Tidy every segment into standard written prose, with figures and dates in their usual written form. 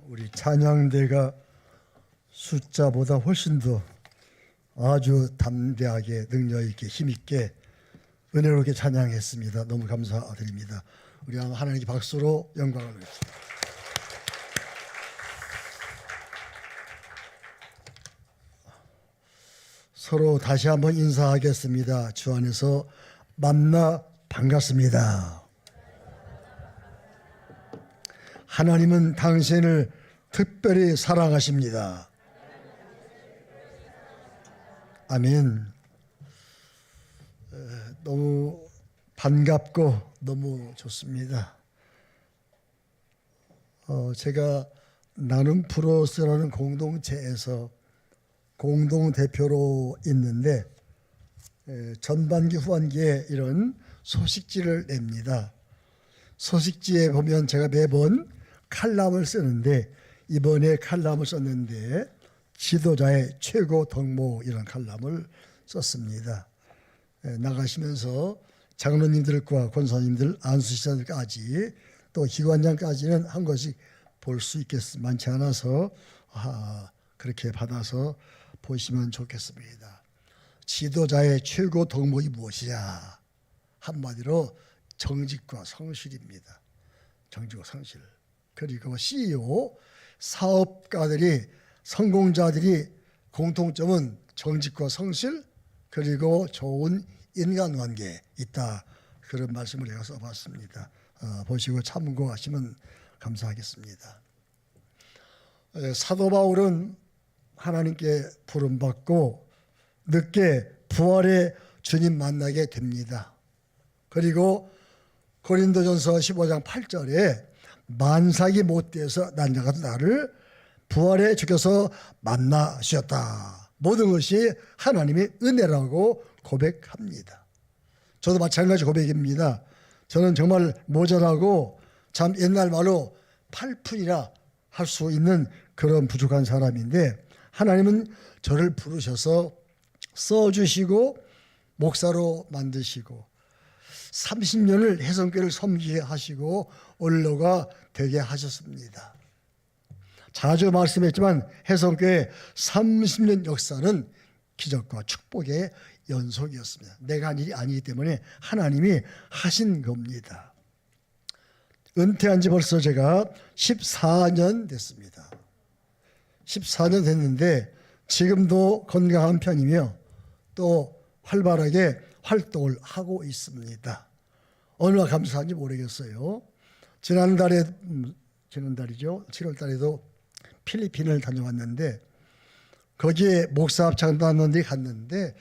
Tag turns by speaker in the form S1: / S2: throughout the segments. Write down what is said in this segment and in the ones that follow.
S1: 우리 찬양대가 숫자보다 훨씬 더 아주 담대하게 능력 있게 힘 있게 은혜롭게 찬양했습니다. 너무 감사드립니다. 우리 하나님께 박수로 영광을 드립니다. 서로 다시 한번 인사하겠습니다. 주 안에서 만나 반갑습니다. 하나님은 당신을 특별히 사랑하십니다. 아멘. 너무 반갑고 너무 좋습니다. 제가 나눔 프로스라는 공동체에서 공동대표로 있는데 전반기 후반기에 이런 소식지를 냅니다. 소식지에 보면 제가 매번 칼럼을 쓰는데 이번에 칼럼을 썼는데 지도자의 최고 덕목 이런 칼럼을 썼습니다. 나가시면서 장로님들과 권사님들, 안수시자들까지 또 기관장까지는 한 것씩 볼 수 있겠습니다. 많지 않아서 그렇게 받아서 보시면 좋겠습니다. 지도자의 최고 덕목이 무엇이냐? 한마디로 정직과 성실입니다. 정직과 성실. 그리고 CEO, 사업가들이 성공자들이 공통점은 정직과 성실 그리고 좋은 인간관계에 있다. 그런 말씀을 제가 써봤습니다. 보시고 참고하시면 감사하겠습니다. 사도 바울은 하나님께 부름받고 늦게 부활의 주님 만나게 됩니다. 그리고 고린도전서 15장 8절에 만삭이 못되어서 난자가 나를 부활에 주께서 만나셨다. 모든 것이 하나님의 은혜라고 고백합니다. 저도 마찬가지 고백입니다. 저는 정말 모자라고 참 옛날 말로 팔푼이라 할 수 있는 그런 부족한 사람인데 하나님은 저를 부르셔서 써주시고 목사로 만드시고 30년을 해성교회를 섬기게 하시고 원로가 되게 하셨습니다. 자주 말씀했지만 해성교회 30년 역사는 기적과 축복의 연속이었습니다. 내가 한 일이 아니기 때문에 하나님이 하신 겁니다. 은퇴한 지 벌써 제가 14년 됐습니다. 14년 됐는데 지금도 건강한 편이며 또 활발하게 활동을 하고 있습니다. 얼마나 감사한지 모르겠어요. 지난달이죠. 7월 달에도 필리핀을 다녀왔는데 거기에 목사 합창단원들이 갔는데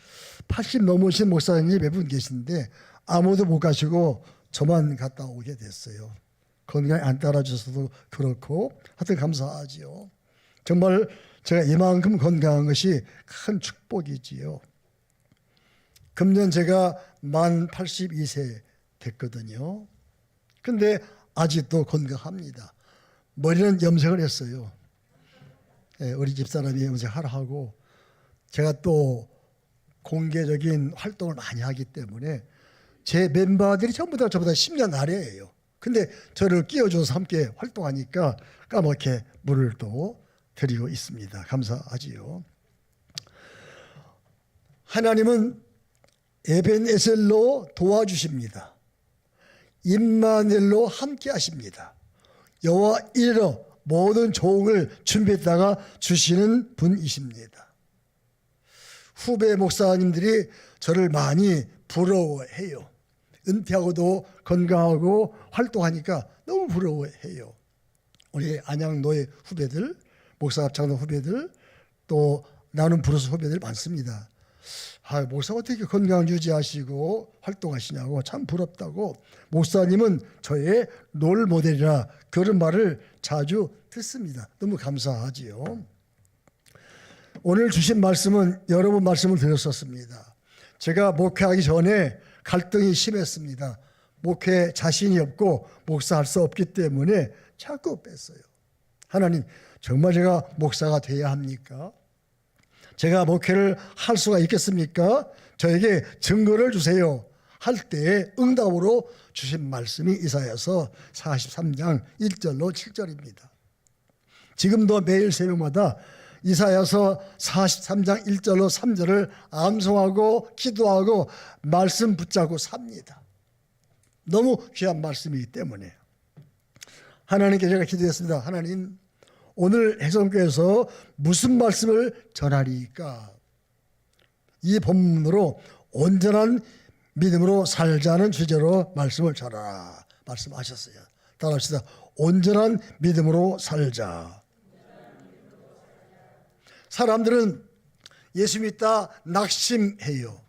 S1: 80 넘으신 목사님이 몇 분 계신데 아무도 못 가시고 저만 갔다 오게 됐어요. 건강이 안 따라줘서도 그렇고 하여튼 감사하지요. 정말 제가 이만큼 건강한 것이 큰 축복이지요. 금년 제가 만 82세 됐거든요. 근데 아직도 건강합니다. 머리는 염색을 했어요. 우리 집사람이 염색하라 하고 제가 또 공개적인 활동을 많이 하기 때문에 제 멤버들이 전부 다 저보다 10년 아래예요. 근데 저를 끼워줘서 함께 활동하니까 까맣게 물을 또 드리고 있습니다. 감사하지요. 하나님은 에벤에셀로 도와주십니다. 임마누엘로 함께 하십니다. 여호와 이르러 모든 좋은 준비했다가 주시는 분이십니다. 후배 목사님들이 저를 많이 부러워해요. 은퇴하고도 건강하고 활동하니까 너무 부러워해요. 우리 안양노예 후배들, 목사합창단 후배들, 또 나눔 브루스 후배들 많습니다. 목사가 어떻게 건강 유지하시고 활동하시냐고 참 부럽다고 목사님은 저의 롤 모델이라 그런 말을 자주 듣습니다. 너무 감사하지요. 오늘 주신 말씀은 여러 번 말씀을 드렸었습니다. 제가 목회하기 전에 갈등이 심했습니다. 목회 자신이 없고 목사할 수 없기 때문에 자꾸 뺐어요. 하나님, 정말 제가 목사가 돼야 합니까? 제가 목회를 할 수가 있겠습니까? 저에게 증거를 주세요. 할 때 응답으로 주신 말씀이 이사야서 43장 1절로 7절입니다. 지금도 매일 새벽마다 이사야서 43장 1절로 3절을 암송하고 기도하고 말씀 붙잡고 삽니다. 너무 귀한 말씀이기 때문에. 하나님께 제가 기도했습니다. 하나님, 오늘 해성교에서 무슨 말씀을 전하리까? 이 본문으로 온전한 믿음으로 살자는 주제로 말씀을 전하라 말씀하셨어요. 따라합시다. 온전한 믿음으로 살자. 사람들은 예수 믿다 낙심해요.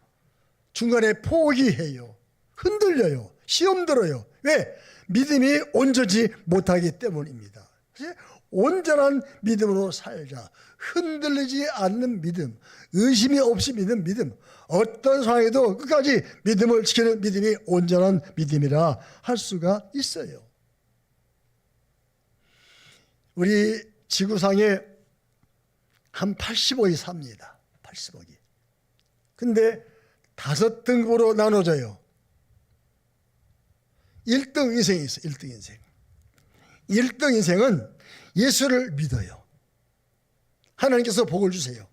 S1: 중간에 포기해요. 흔들려요. 시험 들어요. 왜? 믿음이 온전치 못하기 때문입니다. 온전한 믿음으로 살자. 흔들리지 않는 믿음, 의심이 없이 믿는 믿음, 어떤 상황에도 끝까지 믿음을 지키는 믿음이 온전한 믿음이라 할 수가 있어요. 우리 지구상에 한 80억이 삽니다. 80억이. 근데 5등급으로 나눠져요. 1등 인생이 있어요. 1등 인생. 1등 인생은 예수를 믿어요. 하나님께서 복을 주세요.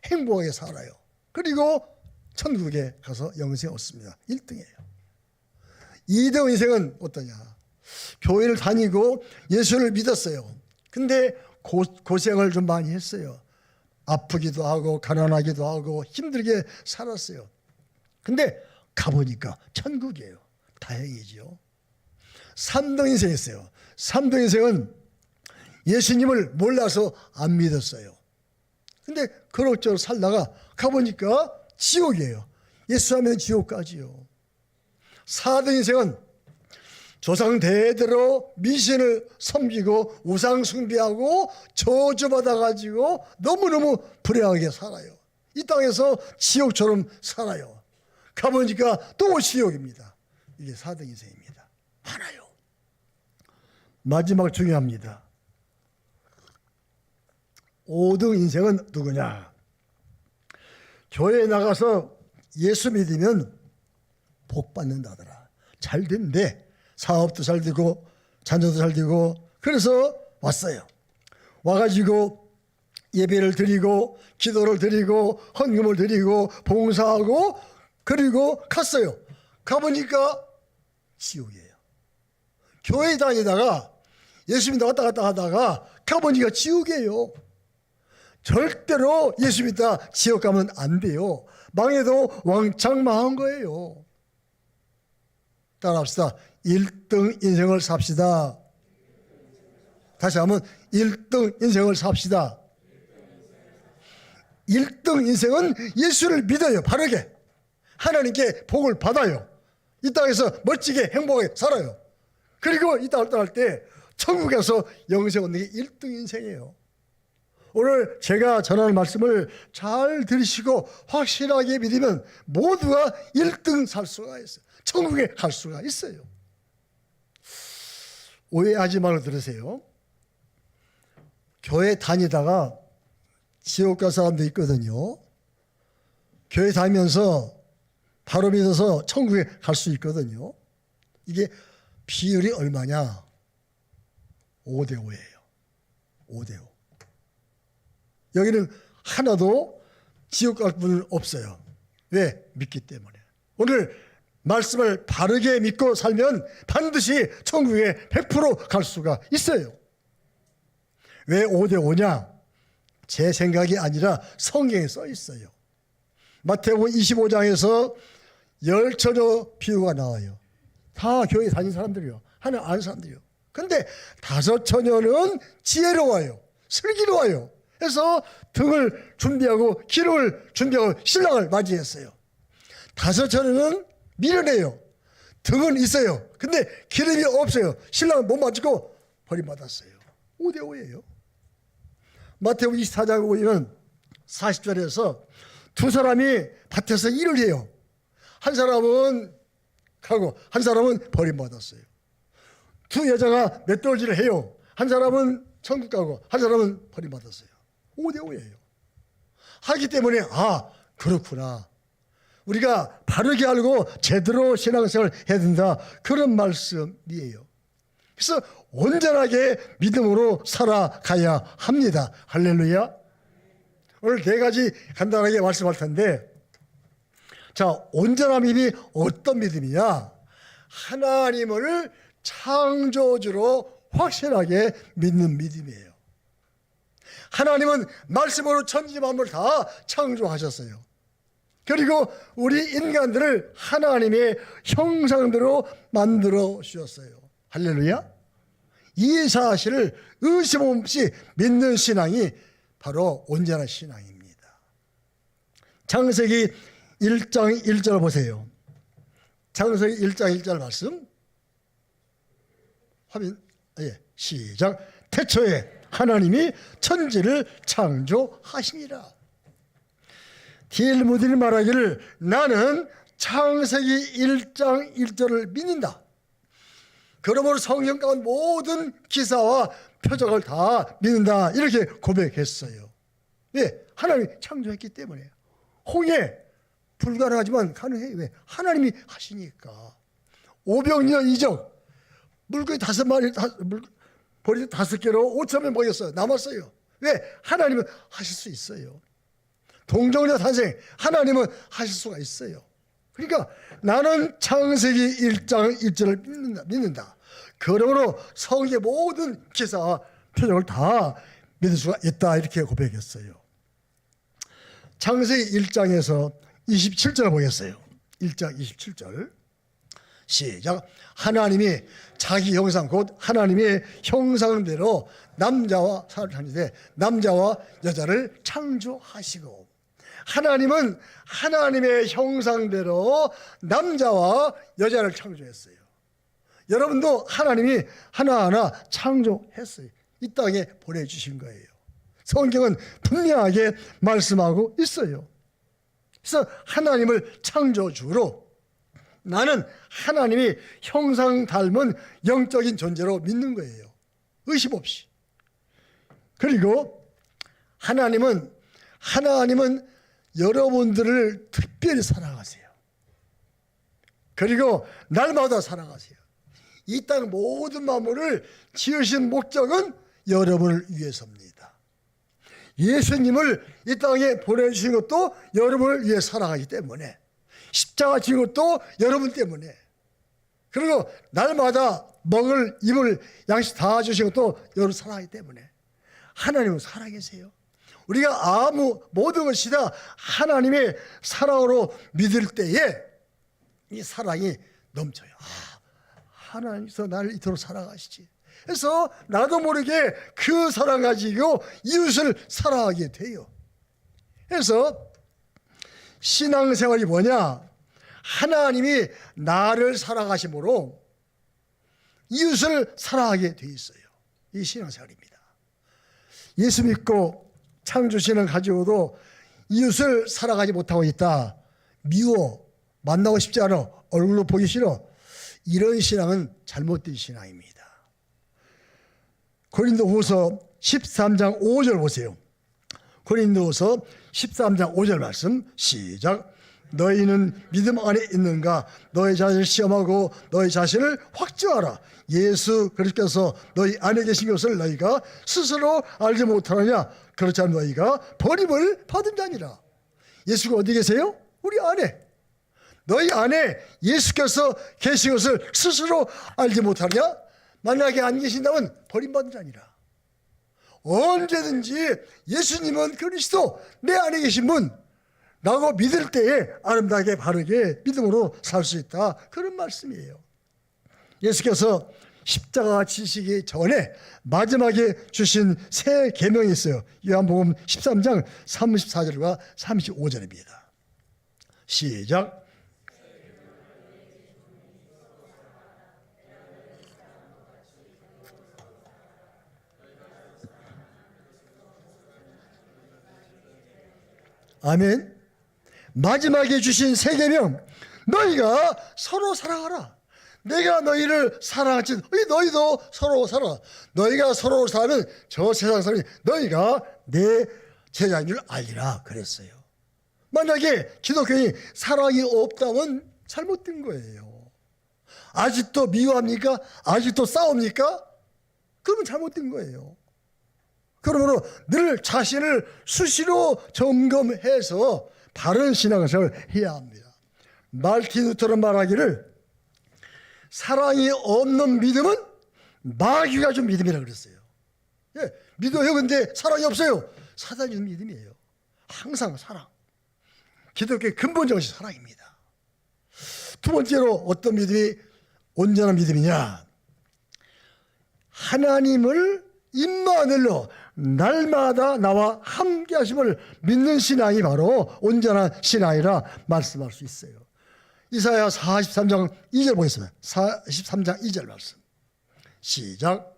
S1: 행복하게 살아요. 그리고 천국에 가서 영생 얻습니다. 1등이에요. 2등 인생은 어떠냐? 교회를 다니고 예수를 믿었어요. 근데 고생을 좀 많이 했어요. 아프기도 하고 가난하기도 하고 힘들게 살았어요. 근데 가보니까 천국이에요. 다행이지요. 3등 인생이 있어요. 3등 인생은 예수님을 몰라서 안 믿었어요. 근데 그럭저럭 살다가 가보니까 지옥이에요. 예수 하면 지옥까지요. 4등 인생은 조상 대대로 미신을 섬기고 우상 숭배하고 저주받아가지고 너무너무 불행하게 살아요. 이 땅에서 지옥처럼 살아요. 가보니까 또 지옥입니다. 이게 4등 인생입니다. 많아요. 마지막 중요합니다. 5등 인생은 누구냐? 교회에 나가서 예수 믿으면 복 받는다더라. 잘 된대. 사업도 잘 되고 자녀도 잘 되고. 그래서 왔어요. 와가지고 예배를 드리고 기도를 드리고 헌금을 드리고 봉사하고 그리고 갔어요. 가보니까 지옥이에요. 교회 다니다가 예수 믿다 왔다 갔다 하다가 가보니까 지옥이에요. 절대로 예수 믿다 지옥 가면 안 돼요. 망해도 왕창 망한 거예요. 따라합시다. 1등 인생을 삽시다. 다시 한번 1등 인생을 삽시다. 1등 인생은 예수를 믿어요. 바르게. 하나님께 복을 받아요. 이 땅에서 멋지게 행복하게 살아요. 그리고 이 땅을 떠날 때 천국에서 영생 얻는 게 1등 인생이에요. 오늘 제가 전하는 말씀을 잘 들으시고 확실하게 믿으면 모두가 1등 살 수가 있어요. 천국에 갈 수가 있어요. 오해하지 말고 들으세요. 교회 다니다가 지옥 갈 사람도 있거든요. 교회 다니면서 바로 믿어서 천국에 갈 수 있거든요. 이게 비율이 얼마냐? 5대5예요. 5대5. 여기는 하나도 지옥 갈 분은 없어요. 왜? 믿기 때문에. 오늘 말씀을 바르게 믿고 살면 반드시 천국에 100% 갈 수가 있어요. 왜 5대5냐? 제 생각이 아니라 성경에 써 있어요. 마태복음 25장에서 10처녀 비유가 나와요. 다 교회 다닌 사람들이요. 하나 아는 사람들이요. 근데 5처녀는 지혜로워요. 슬기로워요. 그래서 등을 준비하고 기름을 준비하고 신랑을 맞이했어요. 5처녀는 미련해요. 등은 있어요. 근데 기름이 없어요. 신랑은 못 맞고 버림받았어요. 5대5예요. 마태복음 24장에 보면 40절에서 두 사람이 밭에서 일을 해요. 한 사람은 가고 한 사람은 버림받았어요. 두 여자가 맷돌질을 해요. 한 사람은 천국 가고 한 사람은 버림받았어요. 5대5예요. 하기 때문에 그렇구나. 우리가 바르게 알고 제대로 신앙생활을 해야 된다. 그런 말씀이에요. 그래서 온전하게 믿음으로 살아가야 합니다. 할렐루야. 오늘 네 가지 간단하게 말씀할 텐데, 자, 온전한 믿음이 어떤 믿음이냐? 하나님을 창조주로 확실하게 믿는 믿음이에요. 하나님은 말씀으로 천지 만물을 다 창조하셨어요. 그리고 우리 인간들을 하나님의 형상대로 만들어 주셨어요. 할렐루야. 이 사실을 의심 없이 믿는 신앙이 바로 온전한 신앙입니다. 창세기 1장 1절 보세요. 창세기 1장 1절 말씀 화면, 시작. 태초에 하나님이 천지를 창조하시니라. D.L. 모디는 말하기를 나는 창세기 1장 1절을 믿는다. 그러므로 성경 가운데 모든 기사와 표적을 다 믿는다. 이렇게 고백했어요. 왜? 하나님이 창조했기 때문에. 홍해 불가능하지만 가능해요. 왜? 하나님이 하시니까. 오병이어 이적 물고기 5마리 버리 5개로 5천명 먹였어요. 남았어요. 왜? 하나님은 하실 수 있어요. 동정녀 탄생 하나님은 하실 수가 있어요. 그러니까 나는 창세기 1장 1절을 믿는다. 그러므로 성경의 모든 기사와 표적을 다 믿을 수가 있다. 이렇게 고백했어요. 창세기 1장에서 27절 보겠어요. 1장 27절 시작. 하나님이 자기 형상 곧 하나님의 형상대로 남자와 남자와 여자를 창조하시고, 하나님은 하나님의 형상대로 남자와 여자를 창조했어요. 여러분도 하나님이 하나하나 창조했어요. 이 땅에 보내주신 거예요. 성경은 분명하게 말씀하고 있어요. 그래서 하나님을 창조주로 나는 하나님이 형상 닮은 영적인 존재로 믿는 거예요. 의심 없이. 그리고 하나님은 여러분들을 특별히 사랑하세요. 그리고 날마다 사랑하세요. 이 땅 모든 만물을 지으신 목적은 여러분을 위해서입니다. 예수님을 이 땅에 보내주신 것도 여러분을 위해 사랑하기 때문에, 십자가 지은 것도 여러분 때문에, 그리고 날마다 먹을 입을 양식 다 주신 것도 여러분 사랑하기 때문에 하나님은 살아계세요. 우리가 모든 것이 다 하나님의 사랑으로 믿을 때에 이 사랑이 넘쳐요. 하나님께서 나를 이토록 사랑하시지. 그래서 나도 모르게 그 사랑 가지고 이웃을 사랑하게 돼요. 그래서 신앙생활이 뭐냐? 하나님이 나를 사랑하심으로 이웃을 사랑하게 돼 있어요. 이 신앙생활입니다. 예수 믿고 창조신을 가지고도 이웃을 사랑하지 못하고 있다. 미워, 만나고 싶지 않아, 얼굴로 보기 싫어. 이런 신앙은 잘못된 신앙입니다. 고린도후서 13장 5절 보세요. 고린도후서 13장 5절 말씀 시작. 너희는 믿음 안에 있는가? 너희 자신을 시험하고 너희 자신을 확증하라. 예수 그리스도께서 너희 안에 계신 것을 너희가 스스로 알지 못하느냐? 그렇지 않은 너희가 버림을 받은 자니라. 예수가 어디 계세요? 우리 안에. 너희 안에 예수께서 계신 것을 스스로 알지 못하느냐? 만약에 안 계신다면 버림받은 자니라. 언제든지 예수님은 그리스도, 내 안에 계신 분 라고 믿을 때에 아름답게 바르게 믿음으로 살 수 있다. 그런 말씀이에요. 예수께서 십자가 지시기 전에 마지막에 주신 새 계명이 있어요. 요한복음 13장 34절과 35절입니다. 시작. 아멘. 마지막에 주신 새 계명, 너희가 서로 사랑하라. 내가 너희를 사랑하지 너희도 서로 살아. 너희가 서로 살면 저 세상 사람이 너희가 내 제자인 줄 알리라 그랬어요. 만약에 기독교인이 사랑이 없다면 잘못된 거예요. 아직도 미워합니까? 아직도 싸웁니까? 그러면 잘못된 거예요. 그러므로 늘 자신을 수시로 점검해서 바른 신앙생활을 해야 합니다. 말틴 루터는 말하기를 사랑이 없는 믿음은 마귀가 준 믿음이라고 그랬어요. 예, 믿어요. 근데 사랑이 없어요. 사단이 준 믿음이에요. 항상 사랑. 기독교의 근본 정신 사랑입니다. 두 번째로 어떤 믿음이 온전한 믿음이냐? 하나님을 임마누엘로 날마다 나와 함께 하심을 믿는 신앙이 바로 온전한 신앙이라 말씀할 수 있어요. 이사야 43장 2절 보겠습니다. 43장 2절 말씀. 시작.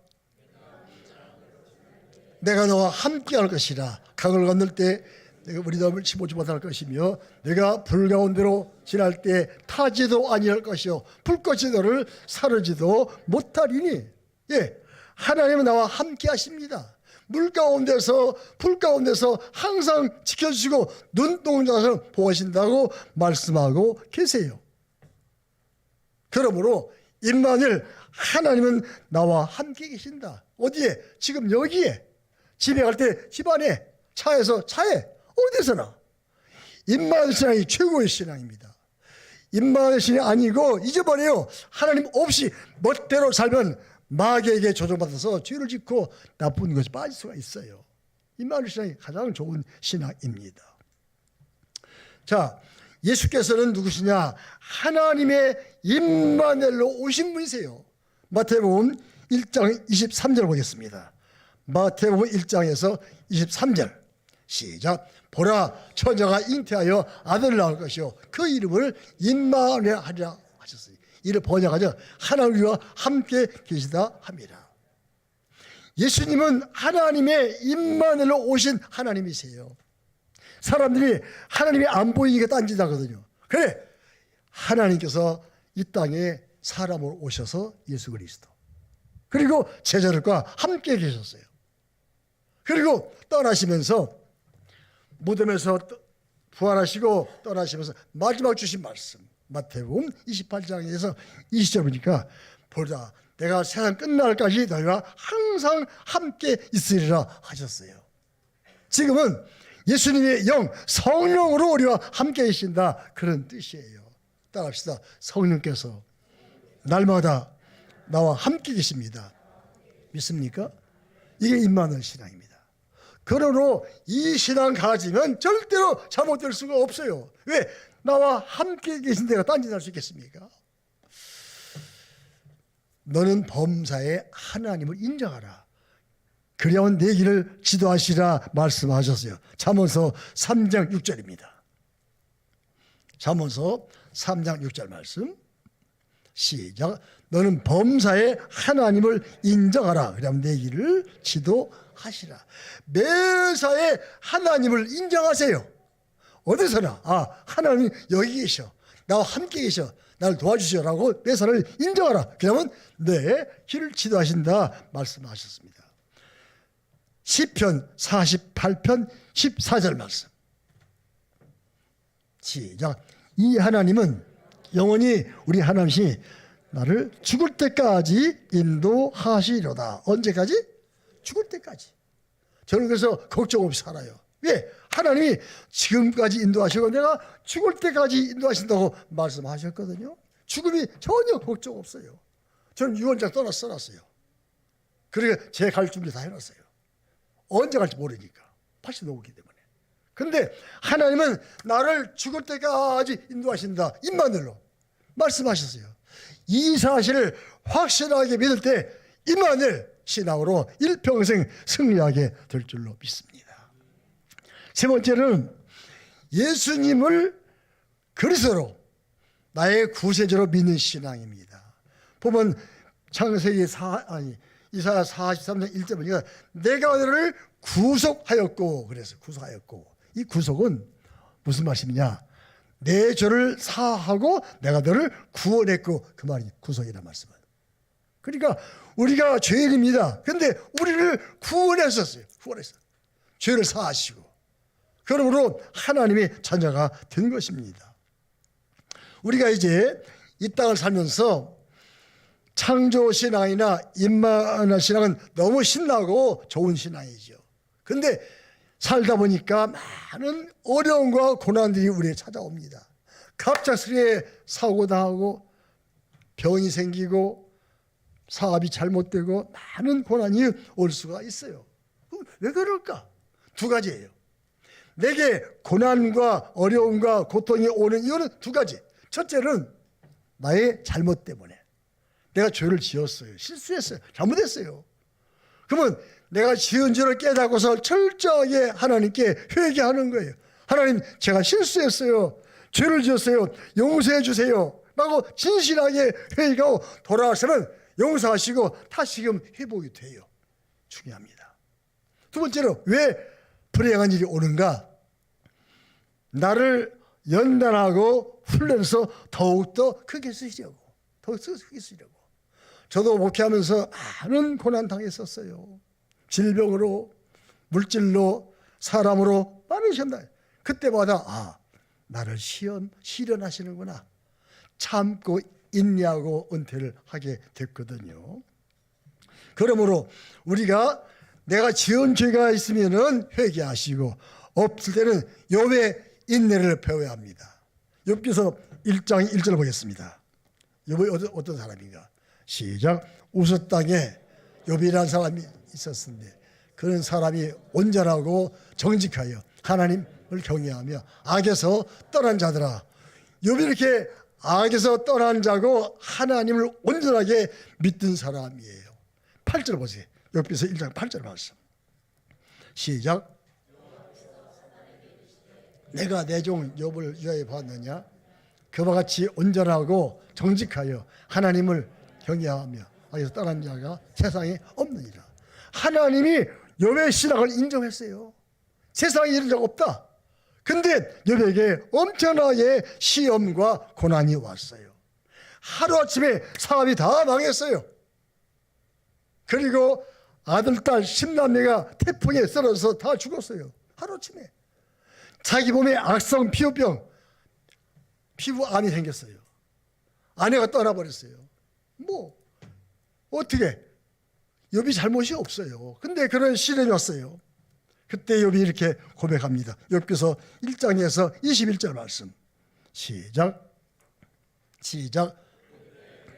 S1: 내가 너와 함께 할 것이라. 강을 건널 때 내가 우리 너를 치보지 못할 것이며 내가 불 가운데로 지날 때 타지도 아니할 것이요 불꽃이 너를 사르지도 못하리니. 예, 하나님은 나와 함께 하십니다. 물 가운데서 불 가운데서 항상 지켜주시고 눈동자처럼 보신다고 말씀하고 계세요. 그러므로 임마누엘 하나님은 나와 함께 계신다. 어디에? 지금 여기에. 집에 갈 때 집안에, 차에서 차에, 어디서나. 임마누엘 신앙이 최고의 신앙입니다. 임마누엘 신앙이 아니고 잊어버려요. 하나님 없이 멋대로 살면 마귀에게 조종받아서 죄를 짓고 나쁜 것에 빠질 수가 있어요. 임마누엘 신앙이 가장 좋은 신앙입니다. 자, 예수께서는 누구시냐? 하나님의 임마누엘로 오신 분이세요. 마태복음 1장 23절 보겠습니다. 마태복음 1장에서 23절 시작. 보라, 처녀가 잉태하여 아들을 낳을 것이요 그 이름을 임마누엘 하리라 하셨어요. 이를 번역하죠. 하나님과 함께 계시다 합니다. 예수님은 하나님의 임마누엘로 오신 하나님이세요. 사람들이 하나님이 안 보이니까 딴짓하거든요. 그래, 하나님께서 이 땅에 사람으로 오셔서 예수 그리스도 그리고 제자들과 함께 계셨어요. 그리고 떠나시면서 무덤에서 부활하시고 떠나시면서 마지막 주신 말씀 마태복음 28장에서 20절 보니까 보라, 내가 세상 끝날까지 너희와 항상 함께 있으리라 하셨어요. 지금은 예수님의 영 성령으로 우리와 함께 계신다, 그런 뜻이에요. 따라합시다. 성령께서 날마다 나와 함께 계십니다. 믿습니까? 이게 임마누엘 신앙입니다. 그러므로 이 신앙 가지면 절대로 잘못될 수가 없어요. 왜? 나와 함께 계신 데가 딴짓할 수 있겠습니까? 너는 범사에 하나님을 인정하라. 그래야만 내 길을 지도하시라 말씀하셨어요. 잠언서 3장 6절입니다. 잠언서 3장 6절 말씀 시작. 너는 범사에 하나님을 인정하라. 그러면 내 길을 지도하시라. 매사에 하나님을 인정하세요. 어디서나 하나님 여기 계셔, 나와 함께 계셔, 나를 도와주시라고 매사를 인정하라. 그러면 내 길을 지도하신다 말씀하셨습니다. 시편 48편 14절 말씀 시작. 이 하나님은 영원히 우리 하나님이 나를 죽을 때까지 인도하시려다. 언제까지? 죽을 때까지. 저는 그래서 걱정 없이 살아요. 왜? 하나님이 지금까지 인도하시고 내가 죽을 때까지 인도하신다고 말씀하셨거든요. 죽음이 전혀 걱정 없어요. 저는 유언장 써놨어요. 그러니까 제 갈 준비 다 해놨어요. 언제 갈지 모르니까. 80 넘었기 때문에. 근데 하나님은 나를 죽을 때까지 인도하신다. 임마누엘로 말씀하셨어요. 이 사실을 확실하게 믿을 때 임마누엘 신앙으로 일평생 승리하게 될 줄로 믿습니다. 세 번째는 예수님을 그리스도로 나의 구세주로 믿는 신앙입니다. 보면 창세기 이사야 43장 1절 보니까 내가 너를 구속하였고, 그래서 구속하였고, 이 구속은 무슨 말씀이냐? 내 죄를 사하고 내가 너를 구원했고, 그 말이 구속이란 말씀은. 그러니까 우리가 죄인입니다. 근데 우리를 구원했었어요. 구원했어요. 죄를 사하시고. 그러므로 하나님의 자녀가 된 것입니다. 우리가 이제 이 땅을 살면서 창조 신앙이나 임마누엘 신앙은 너무 신나고 좋은 신앙이죠. 근데 살다 보니까 많은 어려움과 고난들이 우리에 찾아옵니다. 갑작스레 사고 당하고 병이 생기고 사업이 잘못되고 많은 고난이 올 수가 있어요. 왜 그럴까? 두 가지예요. 내게 고난과 어려움과 고통이 오는 이유는 두 가지. 첫째는 나의 잘못 때문에. 내가 죄를 지었어요. 실수했어요. 잘못했어요. 그러면 내가 지은 죄를 깨닫고서 철저하게 하나님께 회개하는 거예요. 하나님, 제가 실수했어요. 죄를 지었어요. 용서해 주세요. 라고 진실하게 회개하고 돌아와서는 용서하시고 다시금 회복이 돼요. 중요합니다. 두 번째로 왜 불행한 일이 오는가? 나를 연단하고 훈련해서 더욱더 크게 쓰시려고. 더욱더 크게 쓰시려고. 저도 목회하면서 많은 고난 당했었어요. 질병으로, 물질로, 사람으로 많은 시험 당해요. 그때마다 나를 시련하시는구나. 참고 인내하고 은퇴를 하게 됐거든요. 그러므로 우리가 내가 지은 죄가 있으면은 회개하시고 없을 때는 욥의 인내를 배워야 합니다. 욥기서 1장 1절 보겠습니다. 욥이 어떤 사람인가? 시작. 우스 땅에 욥이라는 사람이 있었는데 그런 사람이 온전하고 정직하여 하나님을 경외하며 악에서 떠난 자들아. 욥이 이렇게 악에서 떠난 자고 하나님을 온전하게 믿던 사람이에요. 8절 보세요. 욥기서 1장 8절 말씀. 시작. 내가 내 종 욥을 위하여 봤느냐? 그와 같이 온전하고 정직하여 하나님을 경외하며 악에서 떠난 자가 세상에 없느니라. 하나님이 욥의 신앙을 인정했어요. 세상에 이런 적 없다. 근데 욥에게 엄청나게 시험과 고난이 왔어요. 하루아침에 사업이 다 망했어요. 그리고 아들, 딸, 10남매가 태풍에 쓰러져서 다 죽었어요. 하루아침에. 자기 몸에 악성 피부병, 피부암이 생겼어요. 아내가 떠나버렸어요. 어떻게? 욥이 잘못이 없어요. 근데 그런 시련이 왔어요. 그때 욥이 이렇게 고백합니다. 욥기서 1장에서 21절 말씀. 시작.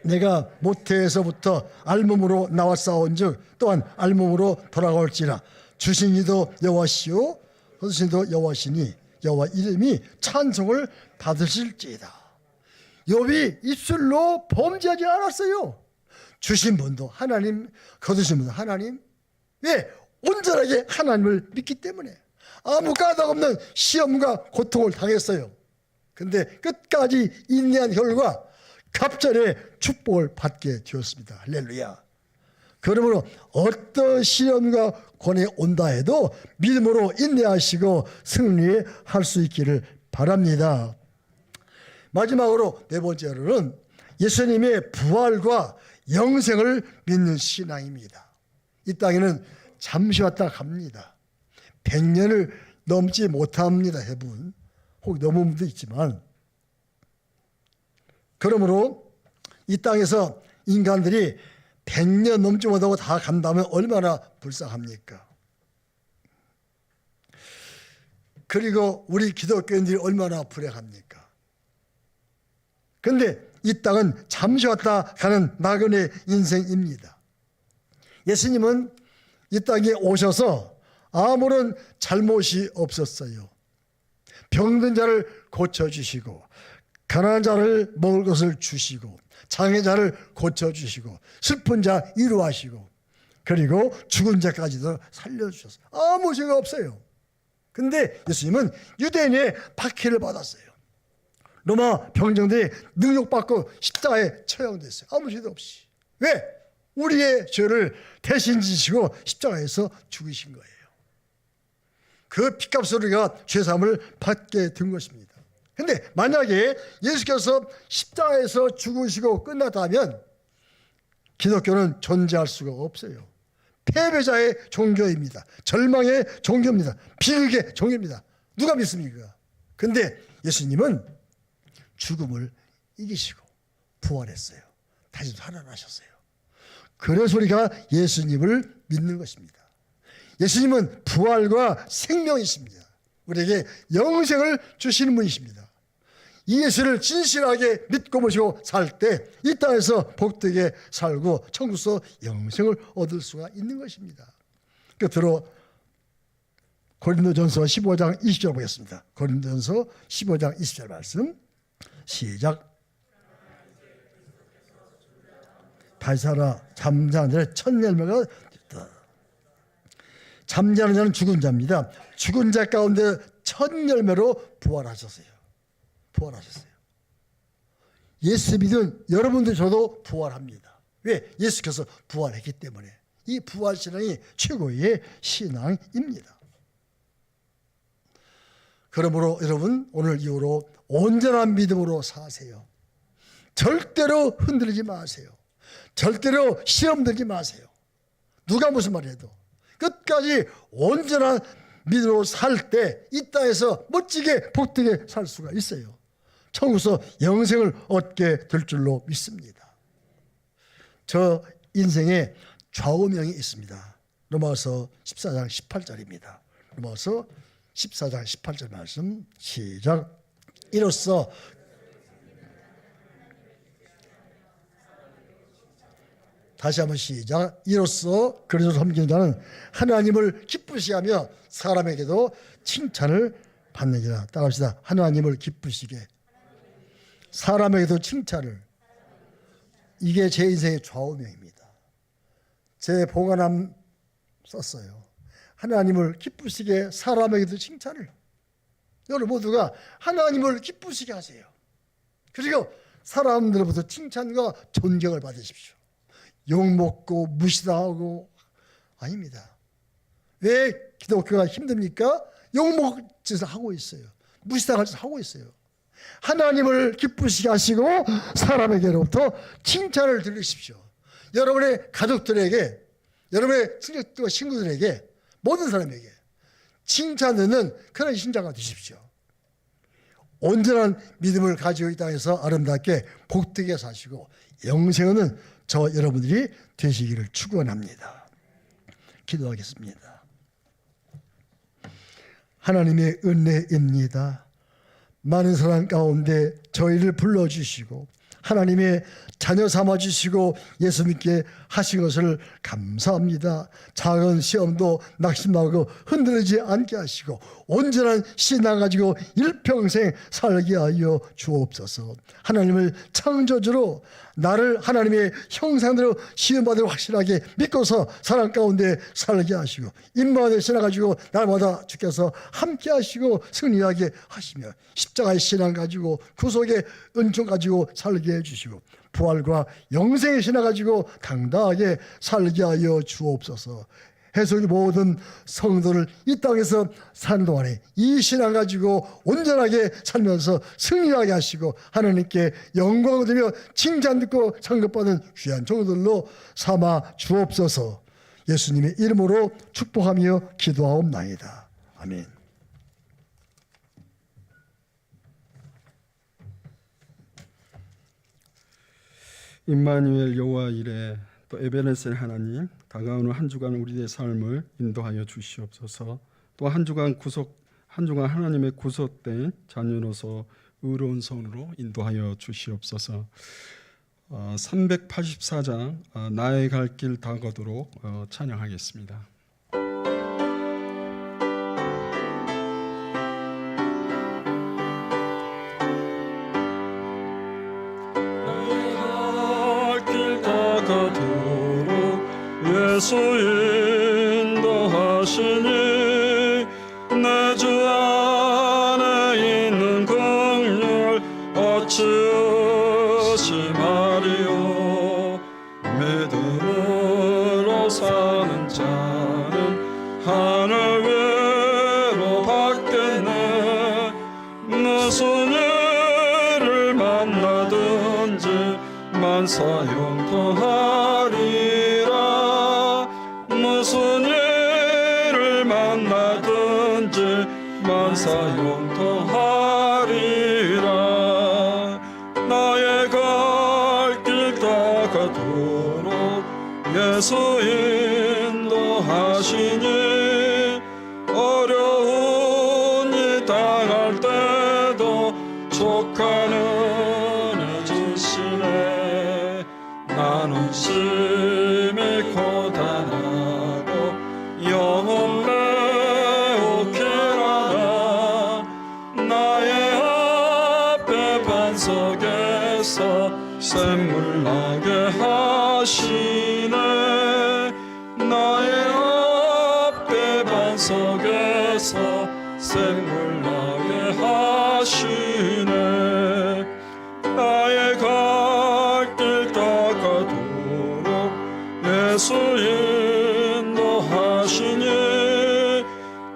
S1: 내가 모태에서부터 알몸으로 나와 싸운즉 또한 알몸으로 돌아올지라. 주신 이도 여호와시요 얻으신 이도 여호와시니 여호와 이름이 찬송을 받으실지이다. 욥이 입술로 범죄하지 않았어요. 주신 분도 하나님, 거두신 분도 하나님. 왜? 온전하게 하나님을 믿기 때문에. 아무 까닭 없는 시험과 고통을 당했어요. 근데 끝까지 인내한 결과 갑절의 축복을 받게 되었습니다. 할렐루야. 그러므로 어떤 시험과 고난이 온다 해도 믿음으로 인내하시고 승리할 수 있기를 바랍니다. 마지막으로 네 번째로는 예수님의 부활과 영생을 믿는 신앙입니다. 이 땅에는 잠시 왔다 갑니다. 100년을 넘지 못합니다. 해분 혹 넘은 분도 있지만, 그러므로 이 땅에서 인간들이 100년 넘지 못하고 다 간다면 얼마나 불쌍합니까? 그리고 우리 기독교인들이 얼마나 불행합니까? 그런데 이 땅은 잠시 왔다 가는 나그네 인생입니다. 예수님은 이 땅에 오셔서 아무런 잘못이 없었어요. 병든 자를 고쳐주시고, 가난한 자를 먹을 것을 주시고, 장애자를 고쳐주시고, 슬픈 자 위로하시고, 그리고 죽은 자까지도 살려주셨어요. 아무 죄가 없어요. 근데 예수님은 유대인의 박해를 받았어요. 로마 병정들이 능욕받고 십자가에 처형됐어요. 아무 죄도 없이. 왜? 우리의 죄를 대신 지시고 십자가에서 죽으신 거예요. 그 핏값으로 우리가 죄사함을 받게 된 것입니다. 근데 만약에 예수께서 십자가에서 죽으시고 끝났다면 기독교는 존재할 수가 없어요. 패배자의 종교입니다. 절망의 종교입니다. 비극의 종교입니다. 누가 믿습니까? 근데 예수님은 죽음을 이기시고 부활했어요. 다시 살아나셨어요. 그래서 우리가 예수님을 믿는 것입니다. 예수님은 부활과 생명이십니다. 우리에게 영생을 주시는 분이십니다. 이 예수를 진실하게 믿고 모시고 살 때 이 땅에서 복되게 살고 천국에서 영생을 얻을 수가 있는 것입니다. 끝으로 고린도전서 15장 20절 보겠습니다. 고린도전서 15장 20절 말씀 시작. 다시 살아 잠자는 자의 첫 열매가 됐다. 잠자는 자는 죽은 자입니다. 죽은 자 가운데 첫 열매로 부활하셨어요. 부활하셨어요. 예수 믿은 여러분들 저도 부활합니다. 왜? 예수께서 부활했기 때문에. 이 부활 신앙이 최고의 신앙입니다. 그러므로 여러분 오늘 이후로 온전한 믿음으로 사세요. 절대로 흔들리지 마세요. 절대로 시험 들지 마세요. 누가 무슨 말을 해도 끝까지 온전한 믿음으로 살 때 이 땅에서 멋지게 복되게 살 수가 있어요. 천국에서 영생을 얻게 될 줄로 믿습니다. 저 인생에 좌우명이 있습니다. 로마서 14장 18절입니다. 로마서 14장 18절 말씀 시작. 이로써 다시 한번 시작. 이로써 그리스도를 섬기는 자는 하나님을 기쁘시게 하며 사람에게도 칭찬을 받느니라. 따라합시다. 하나님을 기쁘시게 사람에게도 칭찬을. 이게 제 인생의 좌우명입니다. 제 봉안함 썼어요. 하나님을 기쁘시게 사람에게도 칭찬을. 여러분 모두가 하나님을 기쁘시게 하세요. 그리고 사람들로부터 칭찬과 존경을 받으십시오. 욕먹고 무시당하고 아닙니다. 왜 기독교가 힘듭니까? 욕먹을 짓을 하고 있어요. 무시당할 짓을 하고 있어요. 하나님을 기쁘시게 하시고 사람에게로부터 칭찬을 들으십시오. 여러분의 가족들에게, 여러분의 친구들에게, 모든 사람에게 칭찬 듣는 그런 신자가 되십시오. 온전한 믿음을 가지고 이 땅에서 아름답게 복되게 사시고 영생은 저 여러분들이 되시기를 축원합니다. 기도하겠습니다. 하나님의 은혜입니다. 많은 사람 가운데 저희를 불러주시고 하나님의 자녀 삼아주시고 예수 믿게 하신 것을 감사합니다. 작은 시험도 낙심하고 흔들리지 않게 하시고 온전한 신앙 가지고 일평생 살게 하여 주옵소서. 하나님을 창조주로 나를 하나님의 형상대로 시험받을 확실하게 믿고서 사랑 가운데 살게 하시고 임마누엘 신앙 가지고 날마다 주께서 함께 하시고 승리하게 하시며 십자가의 신앙 가지고 구속의 은총 가지고 살게 해주시고 부활과 영생의 신앙 가지고 당당하게 살게 하여 주옵소서. 해석의 모든 성도를 이 땅에서 사는 동안에 이 신앙 가지고 온전하게 살면서 승리하게 하시고 하나님께 영광을 드리며 칭찬 듣고 상급받는 귀한 종들로 삼아 주옵소서. 예수님의 이름으로 축복하며 기도하옵나이다. 아멘.
S2: 임마누엘 여호와 이레 또 에베네셀 하나님, 다가오는 한 주간 우리의 삶을 인도하여 주시옵소서. 또 한 주간 하나님의 구속된 자녀로서 의로운 손으로 인도하여 주시옵소서. 384장 나의 갈 길 다가도록 찬양하겠습니다.
S3: 예수 인도하시니 내 주 안에 있는 긍휼 어찌 의심하리요. 믿음으로 사는 자는 하늘 위로 받겠네. 무슨 일을 만나든지 만사형통하리라. 무슨 일을 만나든지 만사형통하리라. 나의 갈 길 다가 예수 인도하시니 어려운 일 당할 때도 족한 은혜 주시네. 나는 심히 고단하고 영혼 매우 괴라나 나의 앞에 반석에서 샘물 나게 하시네. 나의 앞에 반석에서 샘물 나게 하시네. 나의 갈 길 닦아도록 예수 인도하시니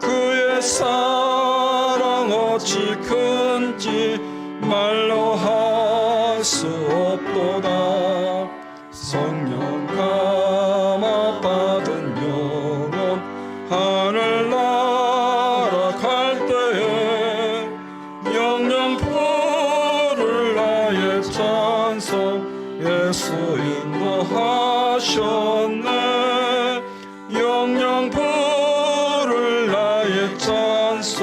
S3: 그의 사랑 어찌 큰지 말로 할 수 없도다. 성령 감화 받은 영혼 하늘나라 갈 때에 영영 부를 나의 찬송 예수 인도하셨네. 영영 부를 나의 찬송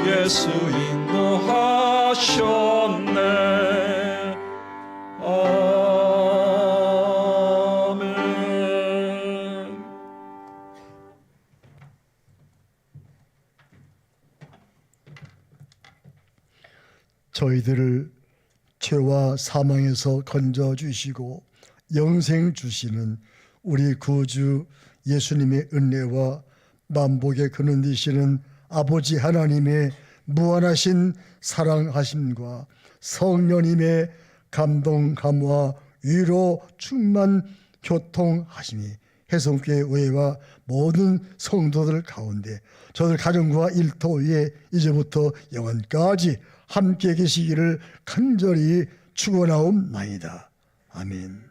S3: 예수 인도하셨네. 아멘.
S1: 저희들을 죄와 사망에서 건져 주시고 영생 주시는 우리 구주 예수님의 은혜와 만복의 근원 되시는 아버지 하나님의 무한하신 사랑하심과 성령님의 감동 감화 위로 충만 교통하심이 해성교회 의회와 모든 성도들 가운데 저들 가정과 일터 위에 이제부터 영원까지 함께 계시기를 간절히 축원하옵나이다. 아멘.